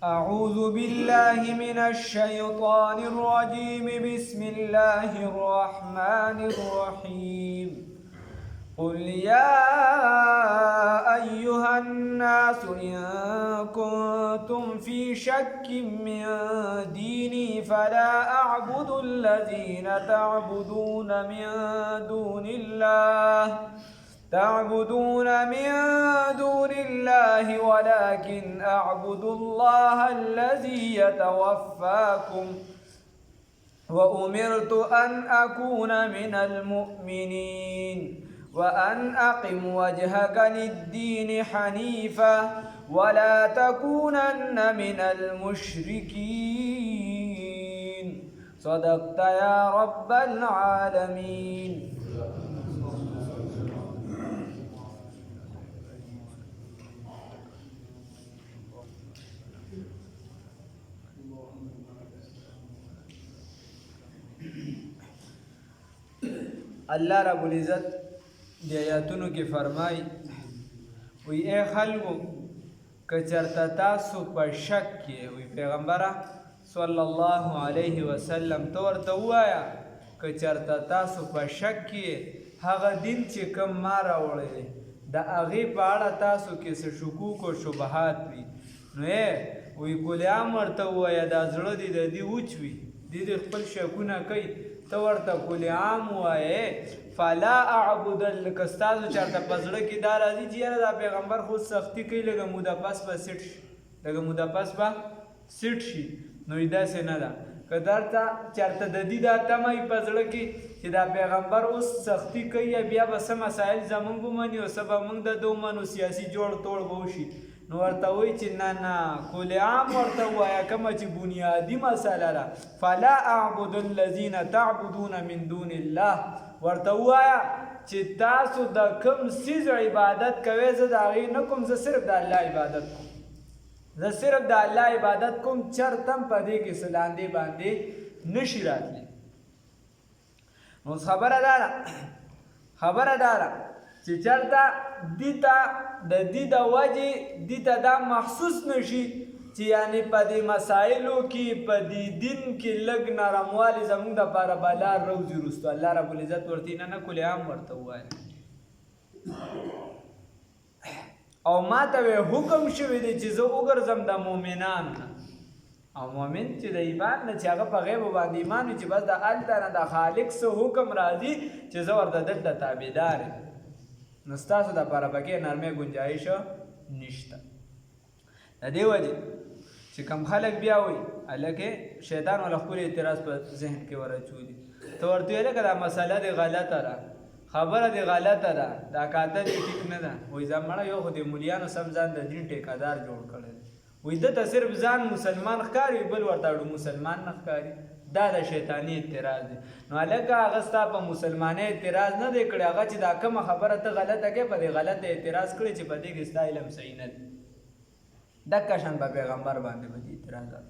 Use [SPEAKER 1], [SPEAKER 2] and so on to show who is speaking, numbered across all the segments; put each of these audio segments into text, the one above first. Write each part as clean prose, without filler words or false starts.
[SPEAKER 1] أعوذ بالله من الشيطان الرجيم. بسم الله الرحمن الرحيم. قل يا أيها الناس إن كنتم في شك من ديني فلا أعبد الذين تعبدون من دون الله ولكن أعبد الله الذي يتوفاكم وأمرت أن أكون من المؤمنين وأن أقم وجهك للدين حنيفا ولا تكونن من المشركين. صدقت يا رب العالمين. اللہ رب العزت دی آیاتونو کې فرمای وی اے خلقو که چرته تاسو په شک کې وی پیغمبره صلی الله علیه وسلم ته ورته ووایه که چرته تاسو په شک کې هغه دین چې کوم ما راوړی دی د هغې په اړه تاسو کې څه شکوک و شبهات وي نو وی کلیام ورته ووایه دا زړه دی د دې وچ وي دې خپل شکونه کوي ته ورته کلیام ووایې فلا اعبد لکه ستاسو چېرته په زړه کې دا راځي چې یاره دا پیغمبر خو سختي کوي لږه موده پس به سیټ شي نو داسې نه ده که درته چېرته د دې دا تمه وي په زړه کې چې دا پیغمبر اوس سختي کوي بیا به څه مسایل زمونږ ومني او څه به موږ د ده ومنو سیاسي جوړ توړ به وشي نو ورته وایي چې نه کلیام ورته ووایه کومه چې بنیادي مسله ده فلا اعبد الذین تعبدون من دون الله ورته ووایه چې تاسو د کوم څیز عبادت کوئ زه د هغې نه کوم زه صرف د الله عبادت کوم چرته هم په دې کې څه لاندې باندې نشي راتلی نو خبره دا ده چې چرته دې ته د دې د وجې دې ته دا محسوس نشي چې یعنې په دې مسایلو کې په دې دین کې لږ نرموالی زموږ دپاره به لار روځي وروستو الله رب العزت ورته نه کلیام ورته ووایه او ما ته حکم شوی دی چې زه وګرځم د مؤمنان نه او مؤمن چې د ایمان نه چې هغه په غیبو باندې ایمان وي چې بس د هلته نه د خالق څه حکم راځي چې زه ورته دلته تابعدار یم نو ستاسو دپاره پکې نرمۍ ګنجایش نشته د دې وجې چې کوم خلک بیا وایي هلکې شیطان والا خپل اعتراض په ذهن کې ورچولي ته ورته ویې لکه دا مسله دې غلطه ده خبره دې غلطه ده دا کاته دې ټیک نه ده وایي زمړه یو خو دې مولیانو سم ځان د دین ټیکهدار جوړ کړی دی وایي ده ته صرف ځان مسلمان ښکاري بل ورته اړو مسلمان نه ښکاري دا د شیطاني اعتراض دی نو هلکه هغه ستا په مسلمانۍ اعتراض نه دی کړی هغه چې دا کومه خبره ته غلطه کوې په دې غلطه اعتراض کړی چې په دې کې ستا علم صحیح نه دی دکه شان په پیغمبر باندې به دې اعتراضات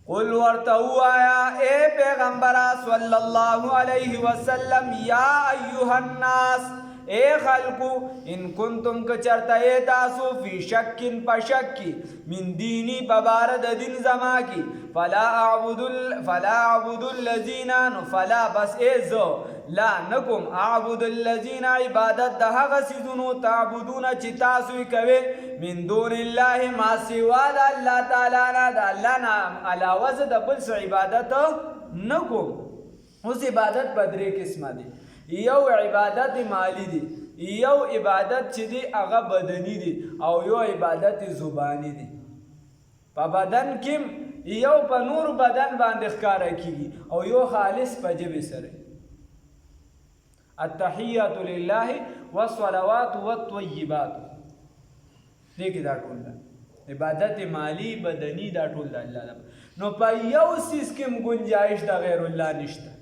[SPEAKER 1] قل ورته ووایه اے پیغمبره صلی الله علیه وسلم یا ایها الناس اے خلقو ان کنتم که چرته ای تاسو فی شکن په شک کې من دینی په باره د دین زما کې فلا اعبد الذین نو فلا بس ای زه لا نکم اعبد الذین عبادت د هغه څیزونو تعبدونه چې تاسو یې کوئ من دون الله ما سوا د الله تعالی نه د الله نه علاوه زه د بل څه عبادت نه کوم اوس عبادت په درې قسمه دی یو عبادت مالی دی یو عبادت چې دی هغه بدنی دی او یو عبادت زبانی دی په بدن کې یو په نور بدن باندې ښکاره کیږي او یو خالص په ژبې سره التحیات لله والصلوات والطیبات دې کې دا ټول ده عبادت مالی بدنی دا ټول ده الله نو په یو څیز کې گنجایش د غیر الله نشته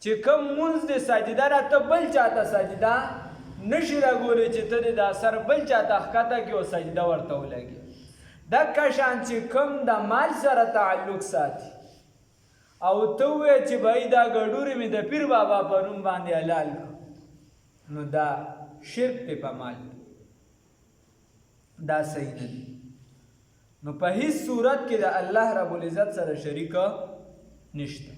[SPEAKER 1] چې کوم مونځ د سجده راته بل چاته سجده نشي راګولی چې ته دې دا سر بل چاته ښکته کړي او سجده ورته ولګي دکه شان چې کوم د مال سره تعلق ساتي او ته ووایې چې بهی دا ګډورې مې د پیر بابا په نوم باندې حلال کړه نو دا شرک دی په مال دا صحیح نه دی نو په هیڅ صورت کې د الله رب العزت سره شریک نشته.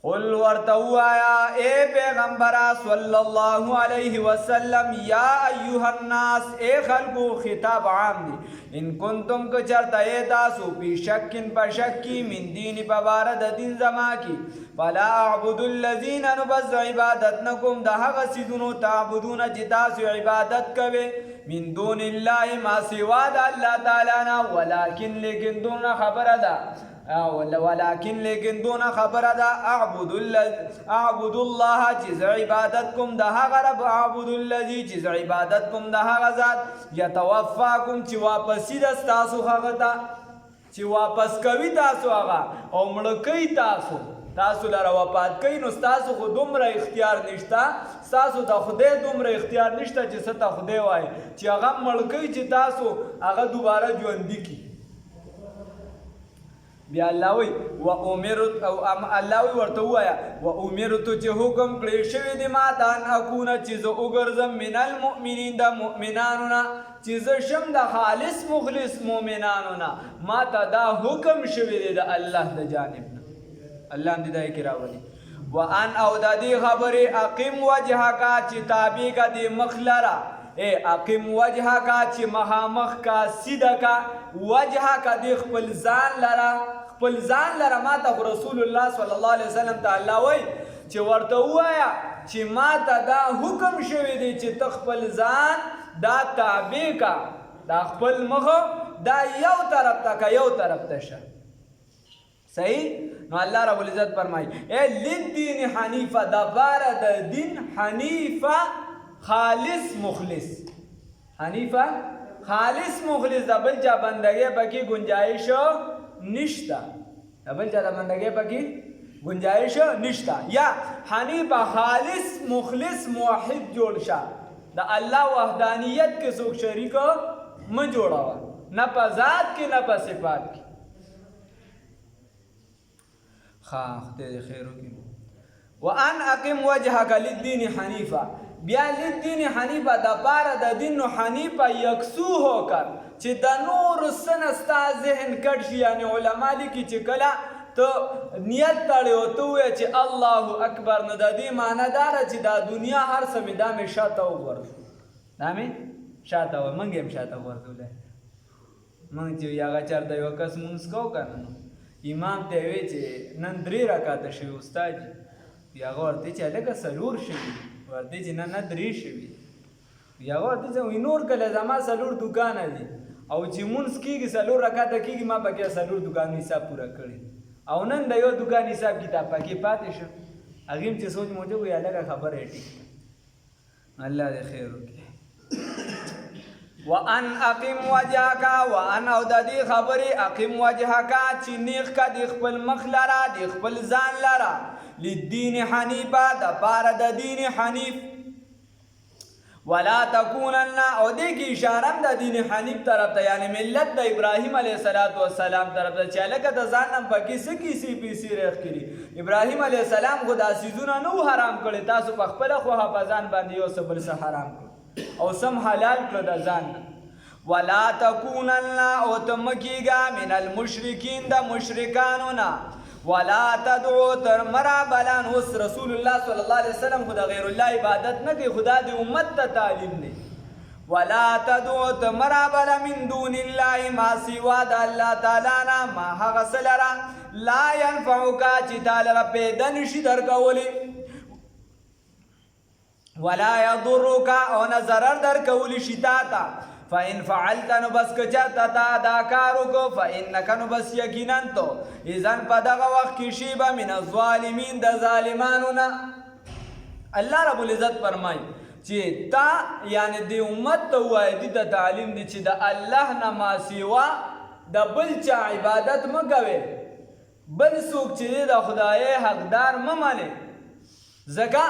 [SPEAKER 1] قل ورته ووایه اے پیغمبره صلی الله علیه وسلم یا ایها الناس اے خلکو خطاب عام دی ان کنتم که چرته ای تاسو پی شکن په شک کی من دین په باره د دین زما کی فلا اعبد الذین نو بس عبادت نکوم د هغه څیزونو تعبدون چې تاسو عبادت کوئ من دون الله ما سوا د الله تعالی نه ولکن لیکن دون خبره ده ولكن لیکن دون خبره ده اعبد الله چې عبادت کوم د هغه رب اعبد الذي چې عبادت کوم د هغه ذات يتوفاكم چې واپس د تاسو هغه ته چې واپس کوي تاسو هغه او مړ کوي تاسو لره وفات کوي نو تاسو خو دومره اختیار نشته تاسو د خدای دومره اختیار نشته چې ست خدای وای چې هغه مړ کوي چې تاسو هغه دوباره ژوند کی بیا الله وی و امرت او الله وی ورته وایا و امرت چې حکم کړی شوی دی ما ته ان اكون چې زه وګرځم من المؤمنین د مؤمنانو نه چې زه شم د خالص مخلص مؤمنانو نه ما ته دا حکم شوی دی د الله د جانب نه الله دې دای کی راولي وان او د دې خبره اقیم وجهک چې تابع کا دې مخلره اے اقیم وجهک چې مخامخ کا سیده کا وجهک دې خپل ځان لره ما ته رسول الله صلی الله علیه وسلم تعالی وای چې ورته وایا چې ما ته دا حکم شوی دی چې تخپل ځان دا تابع کا دا خپل مخ دا یو طرف ته شه صحیح نو الله رب العزت فرمای اے للدین حنیفه دا بار د دین حنیفه خالص مخلص حنیفه خالص مخلص د بل چا بندګي پکې گنجائش نشتا د بل چا بندګي پکې گنجائش نشتا یا حنیفه خالص مخلص موحد جوړ شه د الله وحدانیت کې څوک شریک م جوړاوه نه په ذات کې نه په صفات کې خدای خیر وکړي وان اقم وجهك للدين حنيفا بیا للدين حنيفا د پاره د دین حنیفه یکسو هوکر چې د نور سنستا ذهن کټ شي یعنی علما لیکي چې کله ته نیت تړې او ته وایې چې الله اکبر نو د دې معنی داره چې دا دنیا هر څه مې دا مې شاته وغورځو دا مې شاته و موږ هم شاته وغورځولی موږ چې هغه چېرته یو کس مونځ کوو که نه امام ته وی چې نن 3 رکعاته شوي استاد یا هغه ورته چې هلکه 4 شوي ورته چې نه 3 شوي یا هغه ورته چې نور کله زما 4 دوکانه دي او چې مونځ کېږي 4 رکعاته کېږي ما پکې 4 دوکانو حساب پوره کړي او نن د یو دوکان حساب کتاب پکې پاتې شو هغې هم چې سوچ موجه وي هلکه خبره یې ټیک الله دې خیر وکړي وان اقیم وجهک وان او د دې خبرې اقیم وجهک چې نیغ کا د خپل مخ لره د خپل ځان لره للدین حنیفه د پاره د دین حنیف ولا تکونن او دې کې اشاره د دین حنیف طرف ته یعنی ملت د ابراهیم علیه السلام طرف ته چې لکه د ځان نم پکې سکی سی پی سی رخ کړي ابراهیم علیه السلام خدا سيزونه نو حرام کړي تاسو په خپل خو حفظان باندې یو صبر سره حرام کړ او سم حلال کړ د ځان ولا تکونن او تمکیگا من المشرکین د مشرکانو نه ولا تدعو تر مرا بلان اوس رسول الله صلی الله علیه وسلم خدا غیر الله عبادت نه کوي خدا د امت ته تعلیم دی ولا تدعو تر مرا بلا من دون الله ما سوا د الله تعالی نه ما هغه سلرا لا ينفعك چې تعالی په دنشي درکولي ولا يضرك او نظر درکولي شتاتا فإن فعلت نو بس کچاتا تا دا کارو کو فإنک نو بس یقینا تو اذن په دغه وخت کې شیبه من الظالمین د ظالمانو نه الله رب العزت فرمای چې تا یعنی د امت ته وایي د تعلیم دي چې د الله نه ما سیوا د بل چا عبادت مګوي بل څوک چې د خدای حقدار ممنه زکه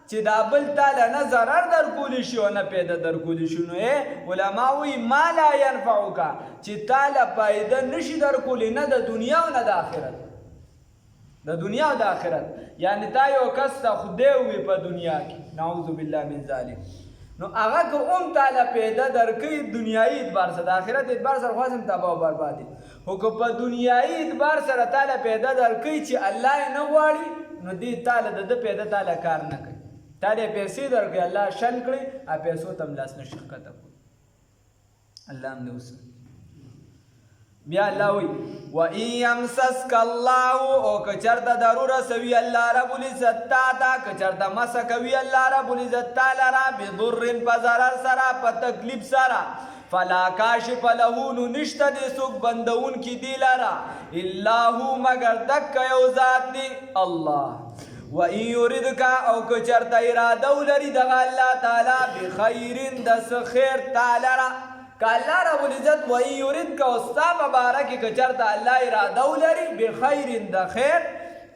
[SPEAKER 1] چې دا بل تعالی نه ضرر در کولی شي او نه پیدا در کولی شي نو علما وی ما لا ينفعك چې تعالی پیدا نشي در کولی نه د دنیا او نه د آخرت د دنیا او د آخرت یعنی تا یو کس ته خدای وي په دنیا کې نعوذ بالله من ذلک نو هغه که تعالی پیدا درکړي دنیایي اعتبار سره د آخرت اعتبار سره خو هم تباه او برباد دي خو که په دنیایي اعتبار سره تعالی پیدا درکړي چې الله یې نه غواړي نو دې تعالی د پیدا تعالی کار نه کوي تعالی پیسې درکړي الله شل کړي ا پیسو تم لاس نه شخته کوي الله هم دې بیا الله وی و ان یمسسک الله او که چرته ضرور سوی الله رب العزت تا که چرته مسکوي الله رب العزت تعالی را بضر فضرر سره په تکلیف سره فلا کاشف له نو نشته دې څوک بندون کی دی لرا الا هو مگر دک یو ذات دی الله و ان یردک او که چرته اراده ولري دغه الله تعالی بخیر د خیر تعالی را کالله رب العزت و ان یردک استا مبارک که چرته الله اراده ولري بخیر د خیر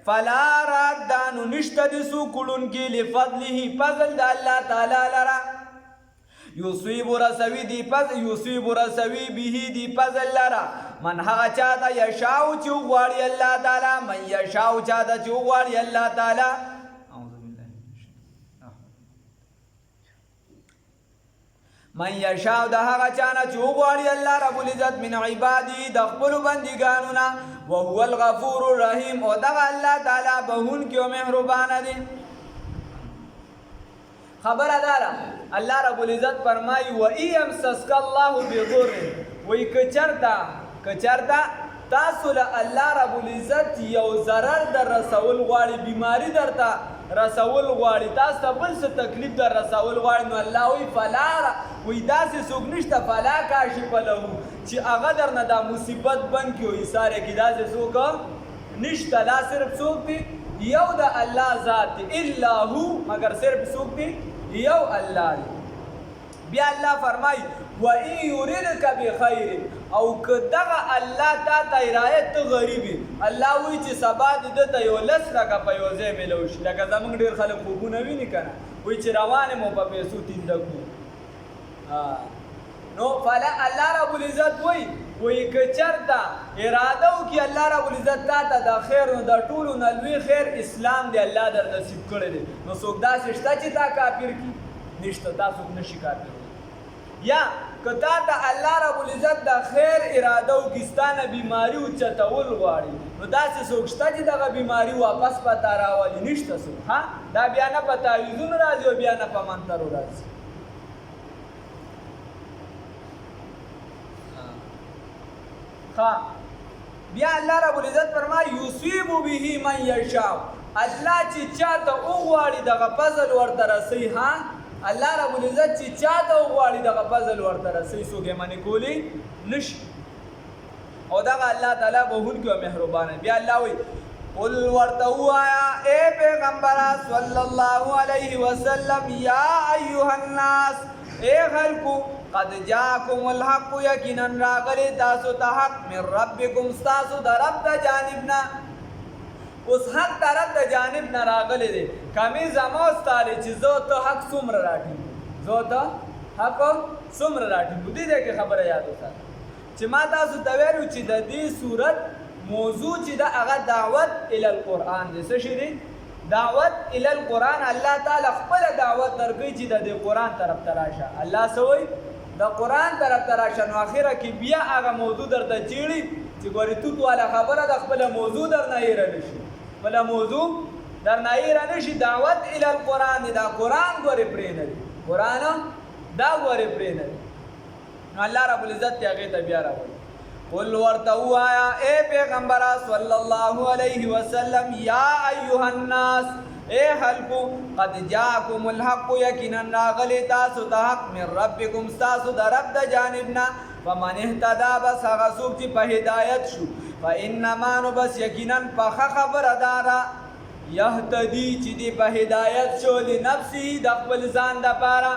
[SPEAKER 1] فلا راد نو نشته دې څوک کړونکي لفضله فضل د الله تعالی لرا یصیب رسوی به دی فضل لرا من هغه چاته یشاء چې غواړي الله تعالی من یشاء چاته چې غواړي الله تعالی من یشاء د هغه چانه چې غواړي الله رب العزت من عبادی د خپل بندګانو نه او هو الغفور الرحیم او دغه الله تعالی بهون کې او مهربان دی خبر اداره الله رب العزت فرمایي و ایم سسک الله بضر وای کچرتا تاسو له الله رب العزت یو ضرر در رسول غواړي بیماری درته رسول غواړي تاسو بل څه تکلیف در رسول غواړي نو الله وی فلا وی داسې څوک نشته فلا کاشف له چې هغه درنه دا مصیبت بند کړي او ایثاره کې داسې څوک نشته لا صرف څوک دی یو د الله ذات الا هو مگر صرف څوک دی یو الله دی بیا الله فرمای و ان یردک بخیر او که دغه الله تا ته ارایت ته غریبي الله وی چې سبا د ته یو لس لکه په یو ځای ملو شي لکه زمونږ ډېر خلک خوبونه ویني که نه وایي چې روانې مو په پیسو تینده کړو نو فلا الله رب العزت وایي که چېرته اراده وکړي الله رب العزت تا ته د خیر نو د ټولو نه لوی خیر اسلام دی الله در نصیب کړی دی نو څوک داسې شته چې تا کافر کړي نشته تا څوک نشي کافر یا که تا ته الله رب العزت د خیر اراده وکړي ستا نه بیماري اوچتول غواړي نو داسې څوک شته چې دغه بیماري واپس په تا راولي نشته څوک ها دا بیا نه په تعویذونو راځي او بیا نه په منترو راځي بیا الله رب العزت فرمایي یصیب به من یشاء الله چې چاته وغواړي دغه فضل ورته رسوي ها الله رب العزت چې چاته وغواړي دغه فضل ورته رسوي څوک یې منې کولی نشي او دغه الله تعالی بهونکی او مهربان بیا الله وایي قل ورته ووایه ای پیغمبره صلی الله علیه وسلم یا ایها الناس ای خلکو قد جاءکم الحق یقینا راغلی تاسو ته حق من ربکم ستاسو د رب د جانبنا اوس حق طرف د جانب نه راغلی دی کمی زما ستاره چې زه ته حق څومره راټینګو زه ته حق څومره راټینګو دې کې خبره یاد وساته چې ما تاسو ته ویلو چې د دې صورت موضوع چې د هغه دعوت الی القرآن دی څه شی دی دعوت الی القرآن الله تعالی خپل دعوت درکوي چې د دې قرآن طرف ته راشه الله څه وایي د قرآن طرف ته راشه نو اخره کې بیا هغه موضوع درته چیړي چې ګورې توت والا خبره د خپله موضوع درنه هیره نه شي خپله موضوع درنه هیره نه شي دعوت الی القرآن دی دا قرآن ګورې پرې نه دی قرآن دا ګورې پرې نه دی نو الله رب العزت یې هغې ته بیا راولي قل ورته ووایه ای پیغمبره صلی الله علیه وسلم یا ایها الناس اے خلقو قد جاءکم الحق یقینا راغلی تاسو ته حق من ربکم ستاسو د رب د جانبنا فمن اهتدی بس هغه څوک چې په هدایت شو فانما نو بس یقینا پخه خبره داره یهتدي چې دی په هدایت شو لنفسه د خپل ځان دپاره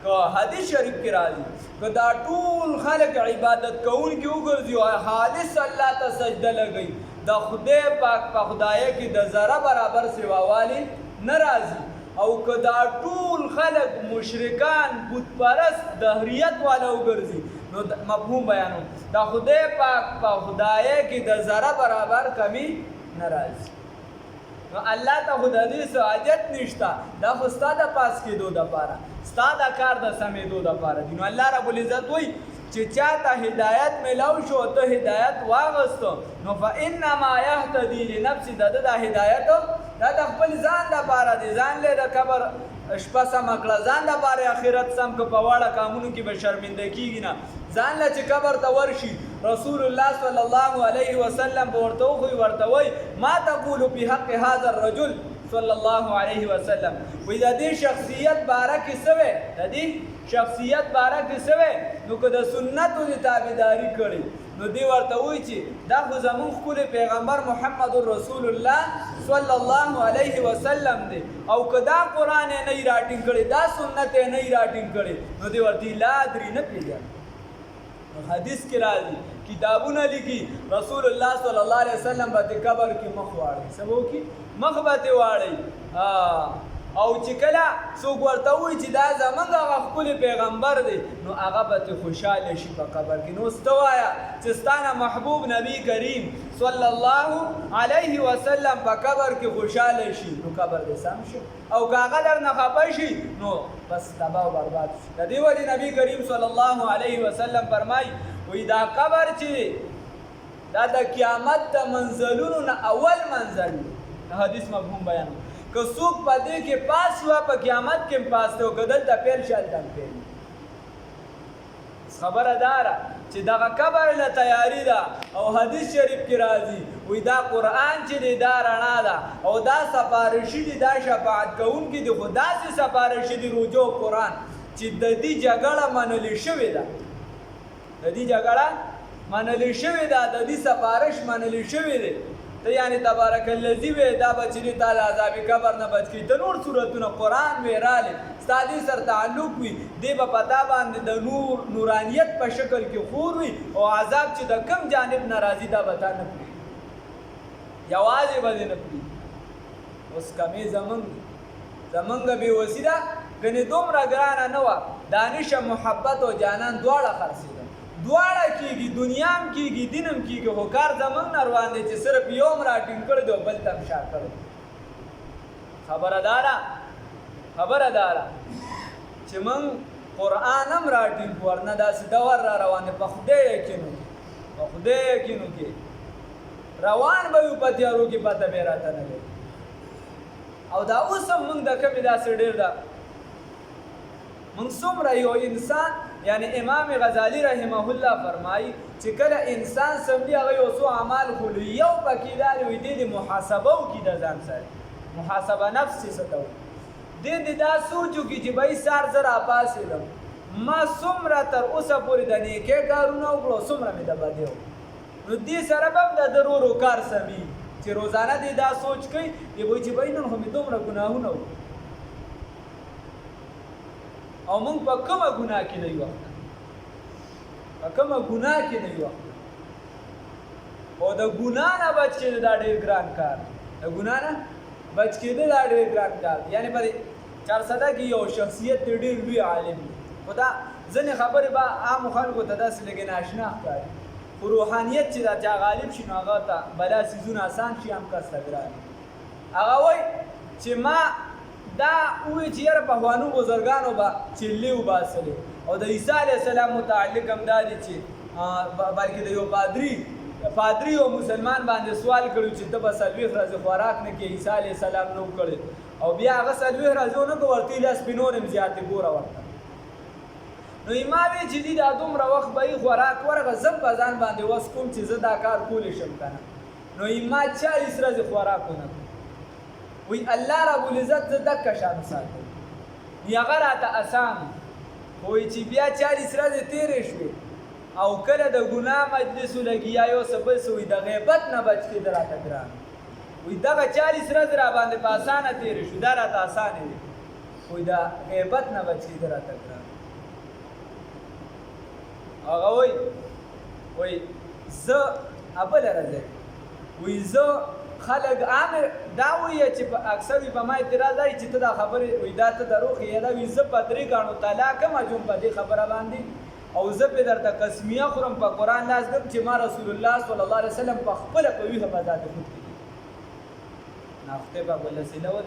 [SPEAKER 1] که حدیث شریف کې راځي که دا ټول خلک عبادت کوونکي وګرځي او خالص الله ته سجده لګوي د خدای پاک په خدای کې د ذره برابر سیواوالی نه راځي او که دا ټول خلک مشرکان بت پرست دهریت والا وګرځي نو مفهوم بیانو د خدای پاک په خدای کې د ذره برابر کمی نه راځي نو الله ته خو د دې څه حاجت نشته دا خو ستا د پاس کېدو دپاره ستا دا کار د سمېدو دپاره دي. نو الله رب العزت وایي چې چاته هدایت میلاو شو ته هدایت واغستو نو فانما یهتدی لنفسه د هدایت دا د خپل ځان دپاره دی. ځان له د قبر شپه سمه کړه، ځان دپاره آخرت سم که په واړه کامونو کې به شرمنده کېږي نه. ځان له چې قبر ته ورشي رسول الله صلی الله علیه وسلم به ورته وښوي، ورته وایي ما تقول فی حق هذا الرجل صلی الله علیه وسلم. وایي د دې شخصیت باره کې څه وی، د دې شخصیت باره کې څه وی، نو که د سنتو د تابعداري کړې نو دی ورته وایي چې دا خو زمونږ ښکلی پیغمبر محمد رسول الله صلی الله علیه وسلم دی، او که دا قرآن یې نه یې راټینګ کړی، دا سنت یې نه یې راټینګ کړی، نو دی ورته لا ادري نه پوهېږم. حدیث کې راځي کتابونه لیکي رسول الله صلی الله علیه وسلم به د قبر کې مخ واړوي، څه به وکړي؟ مخ به ترې واړوي. او چې کله څوک ورته وایي چې دا زمونږ هغه ښکلی پیغمبر دی نو هغه به ترې خوشحاله شي په قبر کې. نو ته وایه چې ستا نه محبوب نبی کریم صلی الله علیه وسلم په قبر کې خوشحاله شي نو قبر دې سم شي، او که هغه درنه خفه شي نو بس تباه و برباد شي. د دې وجې نبی کریم صلی الله علیه وسلم فرمایي وایي دا قبر چې دا د قیامت د منزلونو نه اول منزل دی. حدیث مفهوم بیان که څوک په دې کې پاس شوه په قیامت کې هم پاس دی، او که دلته پیل شي هلته هم پیل. خبره دا ده چې دغه قبر له تیاري ده، او حدیث شریف کې راځي وایي دا قرآن چې دی دا رڼا ده، او دا سفارشي دي، دا شفاعت کوونکي دي، خو داسې سفارشي دي رجوع قرآن چې د دې جګړه منلې شوې ده، د دې جګړه منلې شوې ده، د دې سفارش منلې شوې دی. ته یعنی تبارک الذی وی دا به چې تعالی عذاب قبر نه بچ کړي. ته نور صورتونه قرآن وی رالی ستا دې سره تعلق وي، دی به په تا باندې د نورانیت په شکل کې خور وي، او عذاب چې د کم جانب نه راځي دا به تا نه پرېږدي، یوازې به دې نه پرېږدي. اوس کمې زمونږ بېوسي ده، ګنې دومره ګرانه نه وه، دانش محبت او جانان دواړه خرڅېدل، دواړه کېږي، دنیا هم کېږي دین هم کېږي، خو کار زمونږ نه روان دی چې صرف یو هم راټینګ کړی دی او بل ته هم شا کړی. خبره دا ده چې موږ قرآن هم راټینګ کړو، ورنه داسې دور را روان دی. په خدای یقین وکړئ روان به یو په تیارو کې پته به یې راته نه لګي. او دا اوس هم موږ د کمې داسې ډېر ده، موږ څومره یو انسان یعنی امام غزالی رحمه الله فرمایي چې کله انسان سمدي هغه یو څو اعمال خولي، یو پکې دا دی وایي د محاسبه وکړي د ځان سره، محاسبه نفس چې څه ته وایي. د دا سوچ وکړي چې بهی سهار زه راپاڅېدم، ما څومره تر اوسه پورې د نیکۍ کارونه وکړو، څومره مې د بدۍ وکړو. نو دې سره به هم د درورو کار سمي چې روزانه دې دا سوچ کوي دی وایي چې بهی نن خو مې دومره ګناهونه وکړو، او موږ په کومه ګناه کې نه یو وخت، په کومه ګناه کې نه یو وخت. او د ګناه نه بچ کېدل دا ډېر ګران کار، د ګناه نه بچ کېدل دا ډېر ګران کار. یعنې په 400 کې یو شخصیت ډېر لوی عالم دی، خو دا ځینې خبرې به عامو خلکو ته داسې لږې ناشنا ښکاري، خو روحانیت چې دا چا غالب شي نو هغه ته بلا څیزونه اسان شي، هم کس ته ګران. هغه وایي چې ما دا وایي چې یاره پخوانو بزرګانو به چلې وباسلې، او د عیسی علیه السلام متعلق هم دا دی چې بلکې د یو پادري او مسلمان باندې سوال کړی چې ته به 40 ورځې خوراک نه کوې، عیسی علیه السلام نه و کړی، او بیا هغه 40 ورځې ونه کړه، ورته یې لاس سپینور هم زیاتې ګوره ورته. نو ما وی چې دی دا دومره وخت به یې خوراک ورغه زه په ځان باندې وس کوم چې زه دا کار کولی شم که نه. نو ما 40 ورځې خوراک ونه کړ. وی الله رب العزت زه دکه شانو ساتم، هغه راته اسان وایي چې بیا 40 ورځې تېرې شوې او کله د ګناه مجلس ولګي یا یو څه بل څه وي د غیبت نه بچ کېدل راته ګران. وایي دغه 40 ورځې را باندې په اسانه تېرې شو، دا راته اسانې وي، وایي د غیبت نه بچ کېدل راته ګران. هغه وایي زه بله ورځ وایي زه خلک عام دا وایي چې اکثر وي په ما اعتراض دی چې ته دا خبرې وایي دا ته دروغ یې دا وایي زه په 3 ګاڼو طلاق یم اجوم په دې خبره باندې، او زه پې درته قسمیه خورم په قرآن لاس ږدم چې ما رسول الله صلی الله علیه وسلم په خپله په ویښه به ذات خود کړي ناخته به بله سیله ول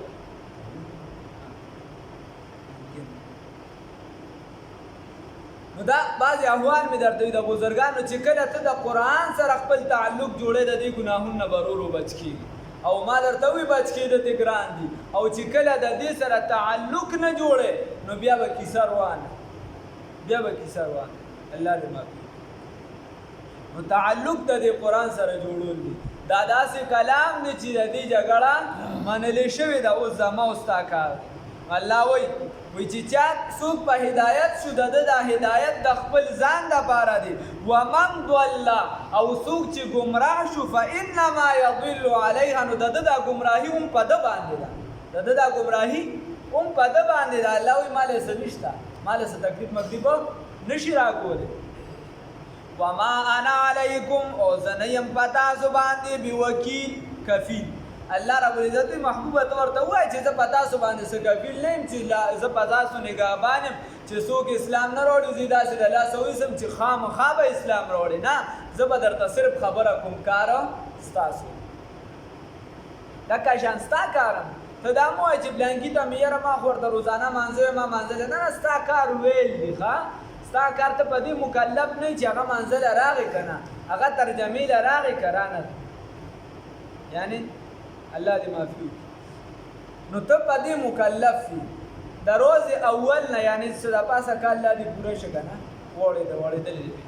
[SPEAKER 1] نو دا بعضې احوال مې درته وي د بزرګانو چې کله ته د قرآن سره خپل تعلق جوړې د دې ګناهونه به ورو بچ کېږي او ما درته وي بچ کېده ته ګران دي او چې کله د دې سره تعلق نه جوړې نو بیا به کیسه روانه الله دې معاف کړي نو تعلق د دې قرآن سره جوړول دي دا داسې کلام دی چې د دې جګړه منلې شوې ده اوس زما او ستا کار الله وایي چې چا څوک په هدایت شو د ده دا هدایت د خپل ځان دپاره دی ومن ضل او څوک چې ګمراه شو فانما یضل علیها نو د ده دا ګمراهي هم په ده باندې ده الله وایي ما له څه نشته ما له څه تکلیف مکلیف نشي راکولی وما انا علیکم او زه نه یم په تاسو باندې بوکیل کفیل الله رب العزت محبوبه ته ورته وایي چې زه په تاسو باندې څه کفیل نه یم چې زه په تاسو نګهبان یم چې څوک اسلام نه راوړي زه یې داسې د لاسه ویسم چې خامخا به اسلام راوړي نه زه به درته صرف خبره کوم کاره ستاسو لکه شان ستا کارم ته دا مه وایې چې بلانکي ته مې یاره ما خو ورته روزانه مانځه ما مانځلی نه ستا کار ویل دي ښه ستا کار ته په دې مکلف نه چې هغه منزله راغی که نه هغه ترجمې له راغی که رانه یعنی الله دې معافي نو ته په دې مکلف وي د روز اول نه یعنی څه د پاسه کال لا دې پوره شه که نه وړېدلې وي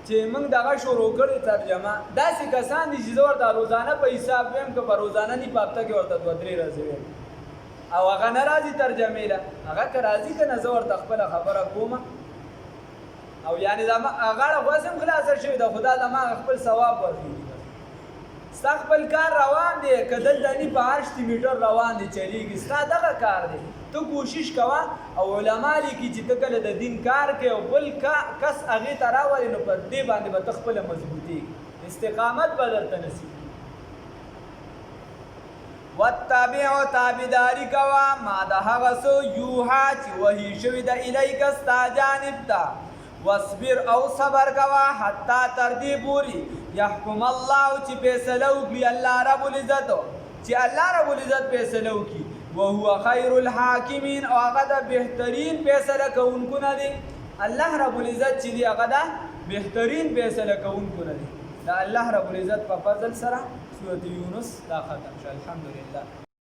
[SPEAKER 1] چې موږ دغه شروع کړې ترجمه داسې کسان دي چې زه ورته روزانه په حساب ویم که په روزانه نی په هفته کې ورته 2-3 ورځې ویم او هغه نه راځي ترجمې له هغه که راځي که نه زه ورته خپله خبره کوم او یعنی دا غاړه خو هم خلاصه شوې ده خو دا زما خپل ثواب ورکوي ستا خپل کار روان دی که دلته ني په 8 میټر روان دی چلیږي ستا دغه کار دی ته کوشش کوه او علما لیکي چې ته کله د دین کار کوې او بل کس هغې ته راولې نو په دې باندې به ته خپله مضبوطېږي استقامت به درته نصیب واتبعوا تابعداري کوه ما د هغه څه یوها چې وحي شوي ده الیک ستا جانب ته واصبر او صبر کوا حتی تر دې پورې يحكم الله چې فیصله وکړي الله رب العزت چې الله رب العزت فیصله وکړي وهو خیر الحاکمین او هغه د بهترین فیصله کوونکو نه دی الله رب العزت چې دی هغه د بهترین فیصله کوونکو نه دی دا الله رب العزت په فضل سره سورۃ یونس دا ختم شو الحمدلله